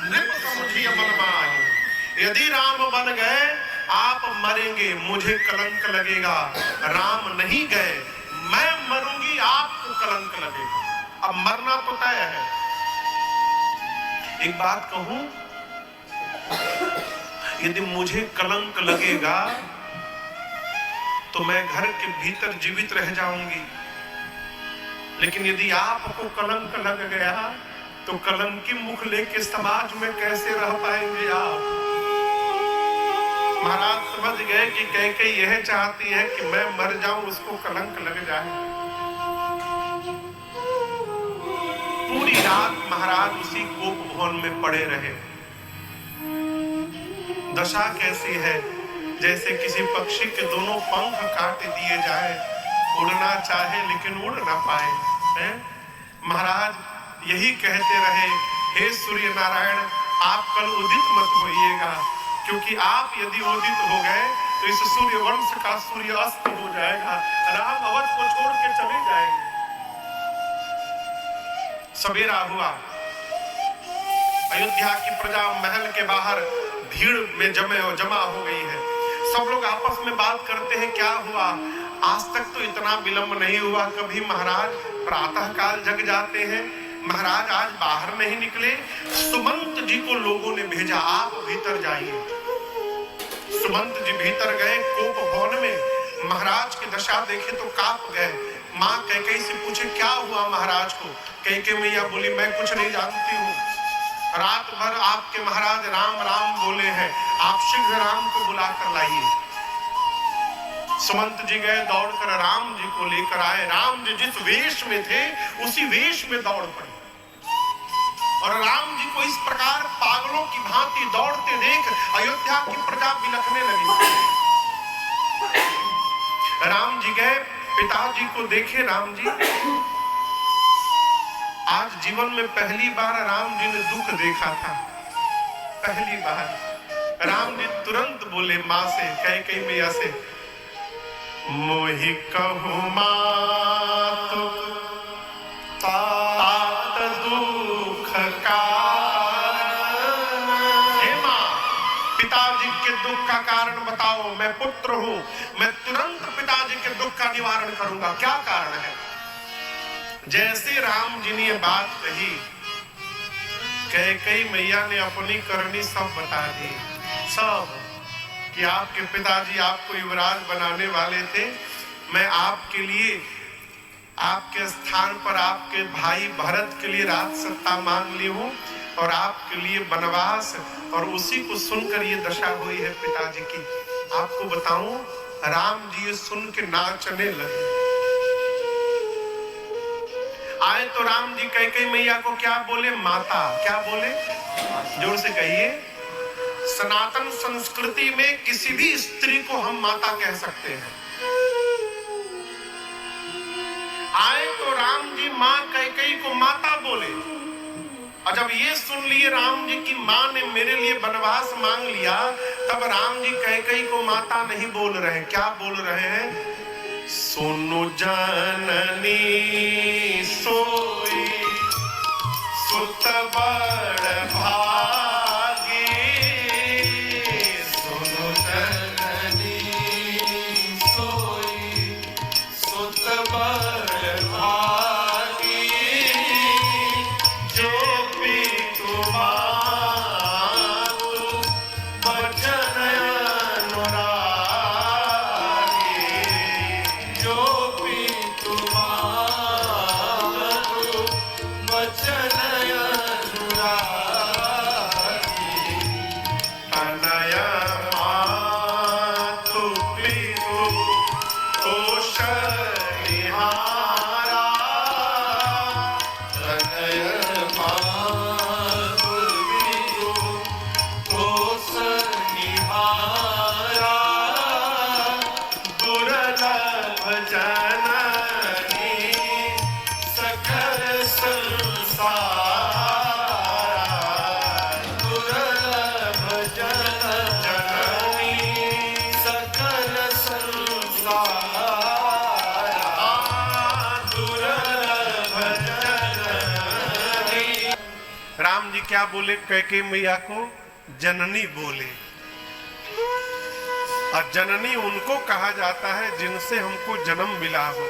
नृप समझिए मन माहि। यदि राम बन गए आप मरेंगे, मुझे कलंक लगेगा। राम नहीं गए मैं मरूंगी, आपको कलंक लगेगा। अब मरना तो तय है। एक बात कहूं, यदि मुझे कलंक लगेगा तो मैं घर के भीतर जीवित रह जाऊंगी, लेकिन यदि आपको कलंक लग गया तो कलंकी मुख लेके समाज में कैसे रह पाएंगे आप? महाराज समझ गए कि कैकेयी यह चाहती है कि मैं मर जाऊं, उसको कलंक लग जाए। पूरी रात महाराज उसी कोप भवन में पड़े रहे। दशा कैसी है, जैसे किसी पक्षी के दोनों पंख काट दिए जाए, उड़ना चाहे लेकिन उड़ ना पाए हैं? महाराज यही कहते रहे, हे सूर्य नारायण आप कल उदित मत होइएगा, क्योंकि आप यदि उदित हो गए तो इस सूर्य वंश का सूर्य अस्त हो जाएगा, राम अवध को छोड़ के चले जाएंगे। सवेरा हुआ, अयोध्या की प्रजा महल के बाहर भीड़ में जमा हो गई है। सब लोग आपस में बात करते हैं क्या हुआ, आज तक तो इतना विलंब नहीं हुआ कभी। महाराज प्रातः काल जग जाते हैं, महाराज आज बाहर नहीं निकले। सुमंत जी को लोगों ने भेजा, आप भीतर जाइए। सुमंत जी भीतर गए कोप भवन में। महाराज की दशा देखे तो कांप गए। माँ कैकेयी से पूछे क्या हुआ महाराज को? कैकेयी मैया बोली मैं कुछ नहीं जानती हूँ, रात भर आपके महाराज राम राम बोले हैं, आप शीघ्र राम को बुला कर लाइए। सुमंत जी गए, दौड़कर राम जी को लेकर आए। राम जी जिस वेश में थे उसी वेश में दौड़ पड़े, और राम जी को इस प्रकार पागलों की भांति दौड़ते देख अयोध्या की प्रजा बिलखने लगी। राम जी गए, पिताजी को देखे। राम जी आज जीवन में पहली बार राम जी ने दुख देखा था, पहली बार। राम जी तुरंत बोले माँ से, कैकेयी मैया से, मोहि कहु मातु तात दुख कारण। हे माँ, पिताजी के दुख का कारण बताओ, मैं पुत्र हूँ, मैं तुरंत पिताजी के दुख का निवारण करूंगा, क्या कारण है? जैसे राम जी ने ये बात कही, कैकेयी मैया ने अपनी करनी सब बता दी, सब, कि आपके पिताजी आपको युवराज बनाने वाले थे। मैं आपके लिए, आपके स्थान पर आपके भाई भरत के लिए राज सत्ता मांग ली हूँ, और आपके लिए वनवास, और उसी को सुनकर ये दशा हुई है पिताजी की। आपको बताऊं, राम जी ये सुन के नाचने लगे। आए तो राम जी कैकेयी मैया को क्या बोले? माता। क्या बोले? जोर से कहिए। सनातन संस्कृति में किसी भी स्त्री को हम माता कह सकते हैं। आए तो राम जी मां कैकेयी को माता बोले, और जब ये सुन लिए राम जी की मां ने मेरे लिए वनवास मांग लिया, तब राम जी कैकेयी को माता नहीं बोल रहे, क्या बोल रहे हैं? सुनु जननी सोई सुत बड़ भागी, सुनु जननी सोई सुत बड़ भागी, जो पितु मातु बचन अनुरागी, जो पितु मातु बचन क्या बोले कैकेयी मैया को? जननी बोले। और जननी उनको कहा जाता है जिनसे हमको जन्म मिला हो।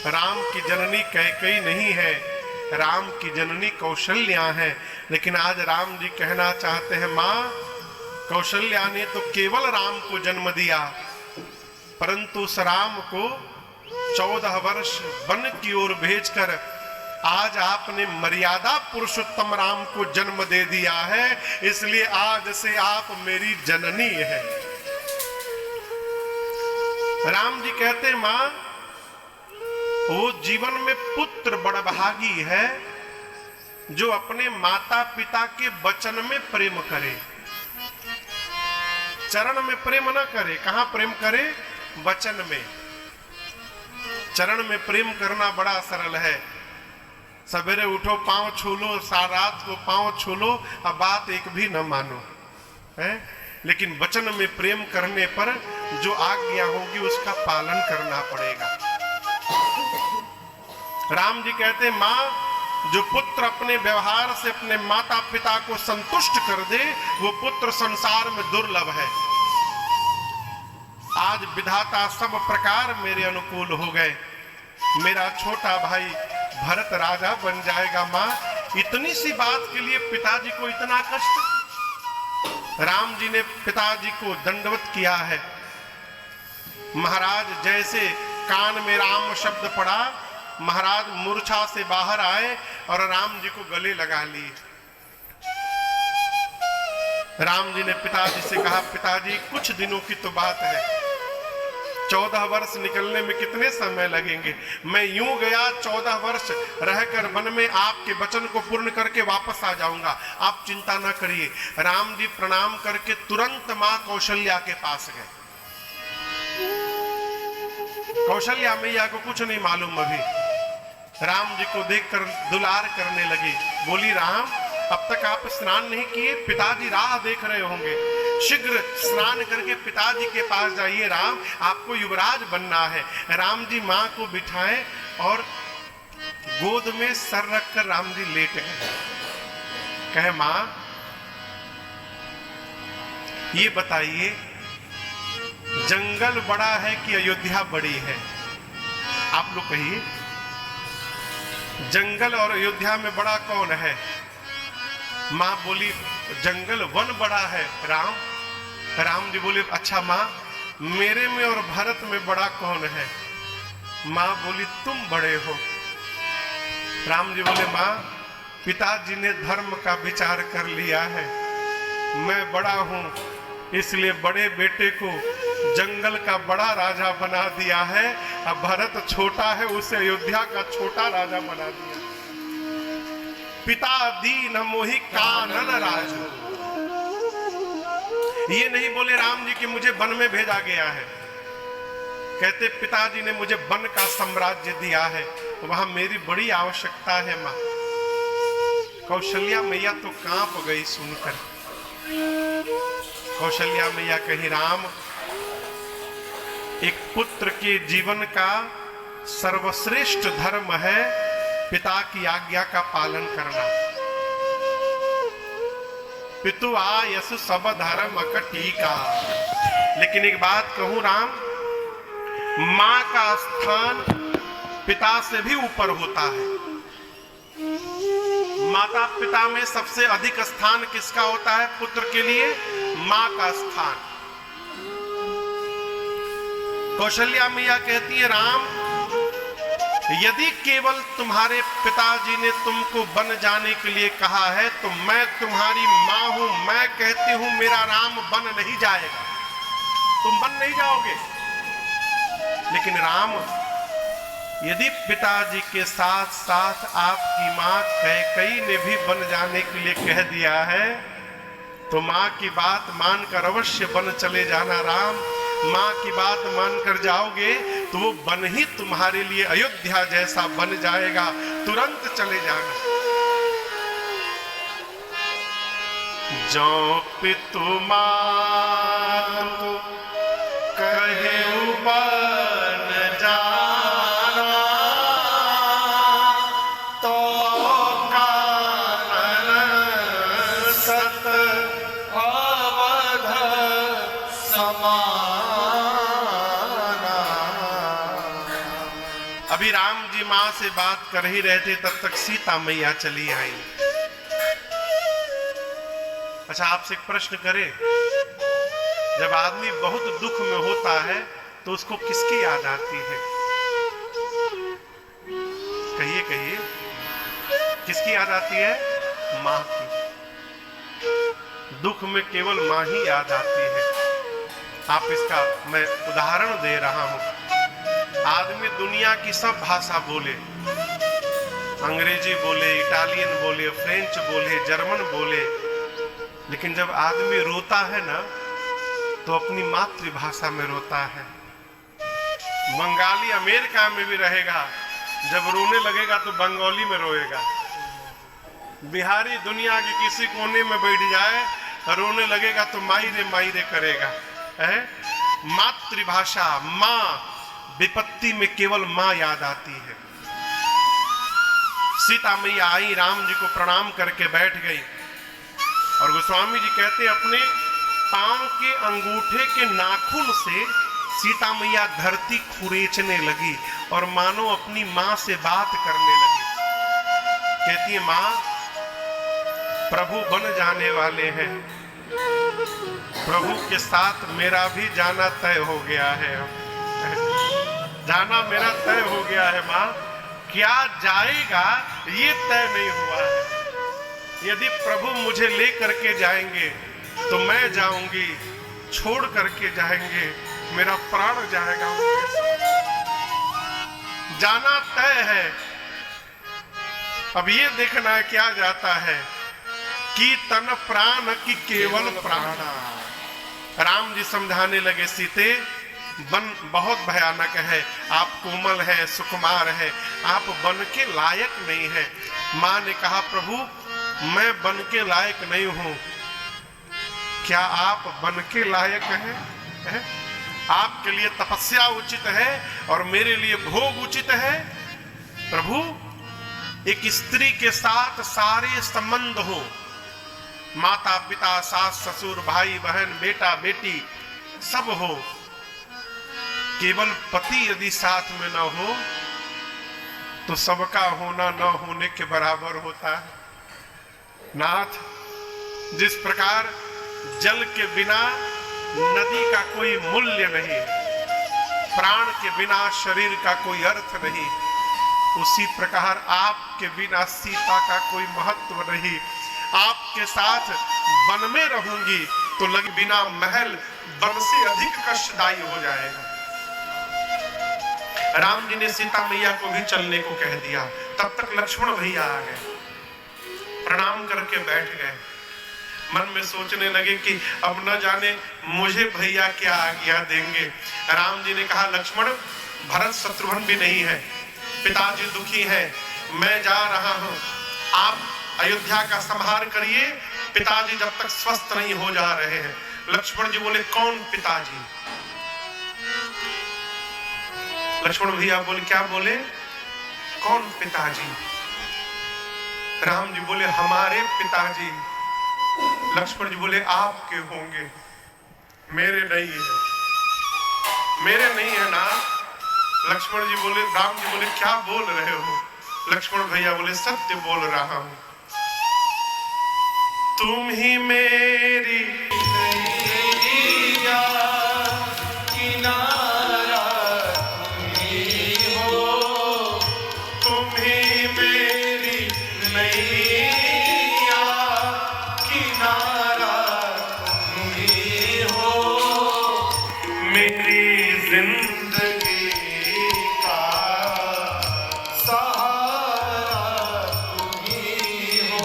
राम की जननी कैकेयी नहीं है, राम की जननी कौशल्या है। लेकिन आज राम जी कहना चाहते हैं, मां कौशल्या ने तो केवल राम को जन्म दिया, परंतु उस राम को 14 वर्ष वन की ओर भेजकर आज आपने मर्यादा पुरुषोत्तम राम को जन्म दे दिया है, इसलिए आज से आप मेरी जननी है। राम जी कहते, मां वो जीवन में पुत्र बड़भागी है जो अपने माता पिता के वचन में प्रेम करे, चरण में प्रेम न करे। कहां प्रेम करे? वचन में। चरण में प्रेम करना बड़ा सरल है। सवेरे उठो पांव छू लो, रात को पांव छू लो, अब बात एक भी न मानो है। लेकिन वचन में प्रेम करने पर जो आज्ञा होगी उसका पालन करना पड़ेगा। राम जी कहते, मां जो पुत्र अपने व्यवहार से अपने माता पिता को संतुष्ट कर दे वो पुत्र संसार में दुर्लभ है। आज विधाता सब प्रकार मेरे अनुकूल हो गए। मेरा छोटा भाई भरत राजा बन जाएगा। मां इतनी सी बात के लिए पिताजी को इतना कष्ट। राम जी ने पिताजी को दंडवत किया है। महाराज जैसे कान में राम शब्द पड़ा, महाराज मूर्छा से बाहर आए और राम जी को गले लगा लिए। राम जी ने पिताजी से कहा, पिताजी कुछ दिनों की तो बात है, 14 वर्ष निकलने में कितने समय लगेंगे? मैं यूं गया 14 वर्ष रहकर वन में आपके वचन को पूर्ण करके वापस आ जाऊंगा, आप चिंता ना करिए। राम जी प्रणाम करके तुरंत मां कौशल्या के पास गए। कौशल्या मैया को कुछ नहीं मालूम अभी। राम जी को देखकर दुलार करने लगी। बोली, राम अब तक आप स्नान नहीं किए, पिताजी राह देख रहे होंगे, शीघ्र स्नान करके पिताजी के पास जाइए। राम आपको युवराज बनना है। राम जी मां को बिठाए और गोद में सर रखकर राम जी लेट गए। कहे, मां ये बताइए जंगल बड़ा है कि अयोध्या बड़ी है? आप लोग कहिए, जंगल और अयोध्या में बड़ा कौन है? मां बोली, जंगल वन बड़ा है राम। राम जी बोले, अच्छा मां मेरे में और भरत में बड़ा कौन है? मां बोली, तुम बड़े हो। राम जी बोले, मां पिताजी ने धर्म का विचार कर लिया है, मैं बड़ा हूं इसलिए बड़े बेटे को जंगल का बड़ा राजा बना दिया है। अब भरत छोटा है, उसे अयोध्या का छोटा राजा बना दिया। पिता दीन मोहि कानन राजू। ये नहीं बोले राम जी कि मुझे वन में भेजा गया है, कहते पिताजी ने मुझे वन का साम्राज्य दिया है, वहां मेरी बड़ी आवश्यकता है। मां कौशल्या मैया तो कांप गई सुनकर। कौशल्या मैया कही, राम एक पुत्र के जीवन का सर्वश्रेष्ठ धर्म है पिता की आज्ञा का पालन करना। पितु आयस सब धर्म टीका। लेकिन एक बात कहूं राम, मां का स्थान पिता से भी ऊपर होता है। माता पिता में सबसे अधिक स्थान किसका होता है? पुत्र के लिए मां का स्थान। कौशल्या मैया कहती है, राम यदि केवल तुम्हारे पिताजी ने तुमको वन जाने के लिए कहा है तो मैं तुम्हारी मां हूं, मैं कहती हूं मेरा राम वन नहीं जाएगा, तुम वन नहीं जाओगे। लेकिन राम यदि पिताजी के साथ साथ आपकी मां कैकेयी ने भी वन जाने के लिए कह दिया है तो मां की बात मानकर अवश्य वन चले जाना। राम मां की बात मानकर जाओगे तो वो वन ही तुम्हारे लिए अयोध्या जैसा बन जाएगा, तुरंत चले जाना। जो पितु मातु कहे बन जाना तो कानन माँ से बात कर ही रहे थे, तब तक सीता मैया चली आई। अच्छा, आपसे एक प्रश्न करें, जब आदमी बहुत दुख में होता है तो उसको किसकी याद आती है? कहिए कहिए, किसकी याद आती है? माँ की। दुख में केवल माँ ही याद आती है। आप इसका मैं उदाहरण दे रहा हूं। आदमी दुनिया की सब भाषा बोले, अंग्रेजी बोले, इटालियन बोले, फ्रेंच बोले, जर्मन बोले, लेकिन जब आदमी रोता है ना तो अपनी मातृभाषा में रोता है। बंगाली अमेरिका में भी रहेगा, जब रोने लगेगा तो बंगाली में रोएगा। बिहारी दुनिया के किसी कोने में बैठ जाए, रोने लगेगा तो माई रे करेगा। है मातृभाषा, माँ। विपत्ति में केवल माँ याद आती है। सीता मैया आई, राम जी को प्रणाम करके बैठ गई, और गोस्वामी जी कहते अपने पांव के अंगूठे के नाखून से सीता मैया धरती खुरेचने लगी और मानो अपनी मां से बात करने लगी। कहती है, मां, प्रभु बन जाने वाले हैं, प्रभु के साथ मेरा भी जाना तय हो गया है। जाना मेरा तय हो गया है मां, क्या जाएगा ये तय नहीं हुआ है। यदि प्रभु मुझे ले करके जाएंगे तो मैं जाऊंगी, छोड़ करके जाएंगे मेरा प्राण जाएगा। जाना तय है, अब ये देखना है क्या जाता है कि तन प्राण की केवल प्राण। राम जी समझाने लगे, सीते बन बहुत भयानक है, आप कोमल है, सुकुमार है, आप बन के लायक नहीं है। मां ने कहा, प्रभु मैं बन के लायक नहीं हूं, क्या आप बन के लायक हैं? आपके लिए तपस्या उचित है और मेरे लिए भोग उचित है। प्रभु, एक स्त्री के साथ सारे संबंध हो, माता पिता, सास ससुर, भाई बहन, बेटा बेटी सब हो, केवल पति यदि साथ में न हो तो सबका होना न होने के बराबर होता है। नाथ, जिस प्रकार जल के बिना नदी का कोई मूल्य नहीं, प्राण के बिना शरीर का कोई अर्थ नहीं, उसी प्रकार आपके बिना सीता का कोई महत्व नहीं। आपके साथ वन में रहूंगी तो लग बिना महल वन से अधिक कष्टदायी हो जाएगा। राम जी ने सीता मैया को भी चलने को कह दिया। तब तक लक्ष्मण भैया आ गए, प्रणाम करके बैठ गए। मन में सोचने लगे कि अब न जाने मुझे भैया क्या आज्ञा देंगे। राम जी ने कहा, लक्ष्मण, भरत शत्रुघ्न भी नहीं है, पिताजी दुखी है, मैं जा रहा हूं, आप अयोध्या का संहार करिए, पिताजी जब तक स्वस्थ नहीं हो जा रहे हैं। लक्ष्मण जी बोले, कौन पिताजी? लक्ष्मण भैया बोले, क्या बोले? कौन पिताजी? राम जी बोले, हमारे पिताजी। लक्ष्मण जी बोले, आपके होंगे, मेरे नहीं है, मेरे नहीं है ना। लक्ष्मण जी बोले, राम जी बोले, क्या बोल रहे हो? लक्ष्मण भैया बोले, सत्य बोल रहा हूं, तुम ही मेरी नैया किनारा, तुम ही हो, तुम ही मेरी नैया किनारा, तुम ही हो, मेरी जिंदगी का सहारा, तुम ही हो,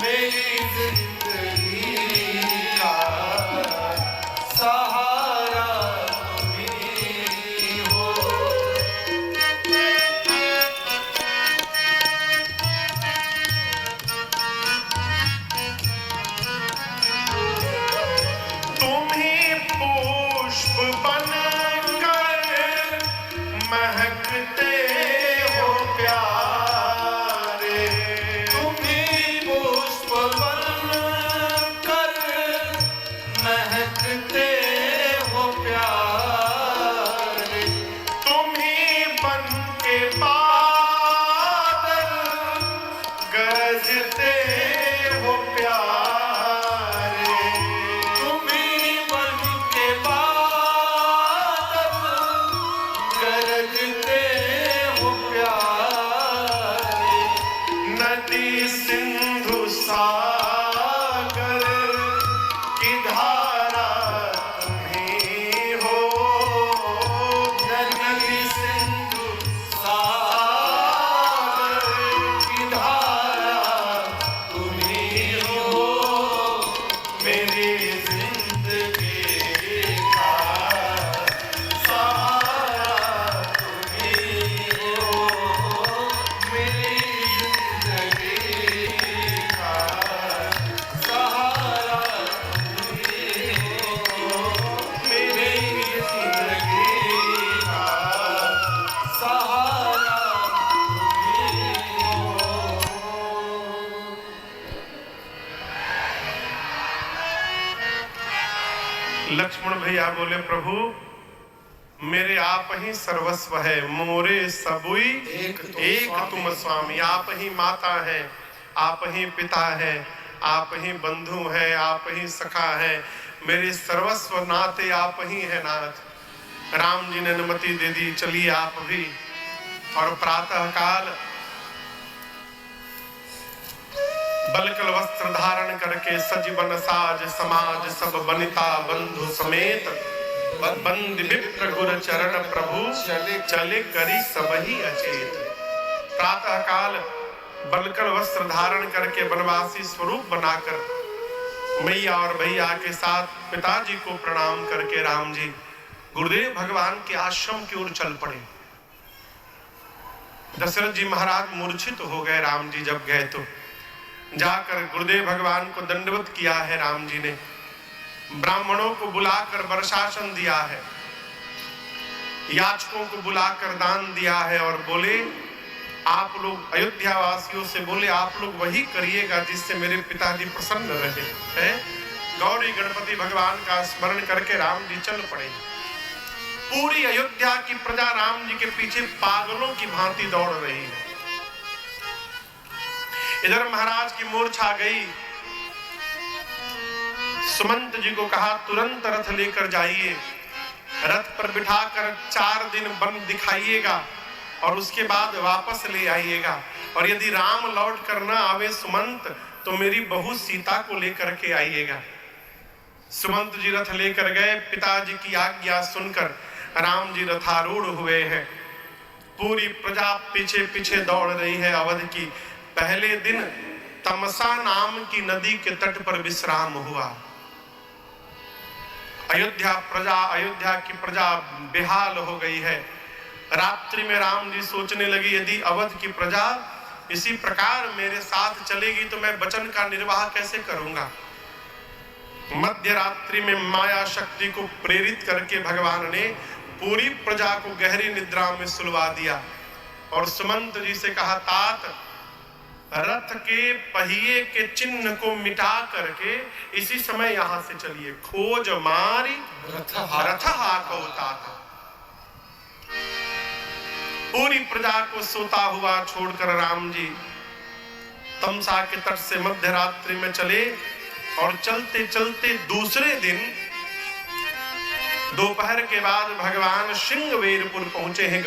मेरी गरजते हो प्यारे, तुम्हीं बन के बादल गरजते हो प्यारे, नदी सिंधु सागर की धारा तुम्हीं हो, नदी सिंधु सागर की धारा तुम्हीं हो, मेरी जिंदगी का सहारा तुम्हीं हो, मेरी जिंदगी का सहारा तुम्हीं हो, मेरी जिंदगी का सहारा तुम्हीं हो। लक्ष्मण भैया बोले प्रभु मेरे आप ही सर्वस्व है, मोरे सबुई एक तुम स्वामी। आप ही माता है, आप ही पिता है, आप ही बंधु है, आप ही सखा है, मेरे सर्वस्व नाते आप ही है नाथ। राम जी ने अनुमति दे दी, चलिए आप भी। और प्रातः काल बलकल वस्त्र धारण करके सजीवन साज समाज सब बनिता बंधु समेत बंद विप्र गुर चरण प्रभु चले करी सबही अचेत। प्रातः काल बलकल वस्त्र धारण करके वनवासी स्वरूप बनाकर मैया और भैया के साथ पिताजी को प्रणाम करके राम जी गुरुदेव भगवान के आश्रम की ओर चल पड़े। दशरथ जी महाराज मूर्छित हो गए। राम जी जब गए तो जाकर गुरुदेव भगवान को दंडवत किया है। राम जी ने ब्राह्मणों को बुलाकर वर्षासन दिया है, याचकों को बुलाकर दान दिया है और बोले आप लोग अयोध्या वासियों से बोले आप लोग वही करिएगा जिससे मेरे पिताजी प्रसन्न रहे हैं। गौरी गणपति भगवान का स्मरण करके राम जी चल पड़े। पूरी अयोध्या की प्रजा राम जी के पीछे पागलों की भांति दौड़ रही है। इधर महाराज की मूर्छा गई। सुमंत जी को कहा तुरंत रथ लेकर जाइए, रथ पर बिठाकर 4 दिन वन दिखाइएगा और उसके बाद वापस ले आइएगा। और यदि राम लौट कर न आवे सुमंत तो मेरी बहू सीता को लेकर के आइएगा। सुमंत जी रथ लेकर गए। पिताजी की आज्ञा सुनकर राम जी रथारूढ़ हुए हैं। पूरी प्रजा पीछे पीछे दौड़ रही है अवध की। पहले दिन तमसा नाम की नदी के तट पर विश्राम हुआ। अयोध्या की प्रजा बेहाल हो गई है। रात्रि में राम जी सोचने लगी यदि अवध की प्रजा इसी प्रकार मेरे साथ चलेगी तो मैं वचन का निर्वाह कैसे करूंगा। मध्य रात्रि में माया शक्ति को प्रेरित करके भगवान ने पूरी प्रजा को गहरी निद्रा में सुलवा दिया और सुमंत जी से कहा तात रथ के पहिए के चिन्ह को मिटा करके इसी समय यहां से चलिए। खोज मारी रथ हाको तात। पूरी प्रजा को सोता हुआ छोड़कर राम जी तमसा के तट से मध्य रात्रि में चले और चलते चलते दूसरे दिन दोपहर के बाद भगवान श्रृंगवेरपुर पहुंचे हैं।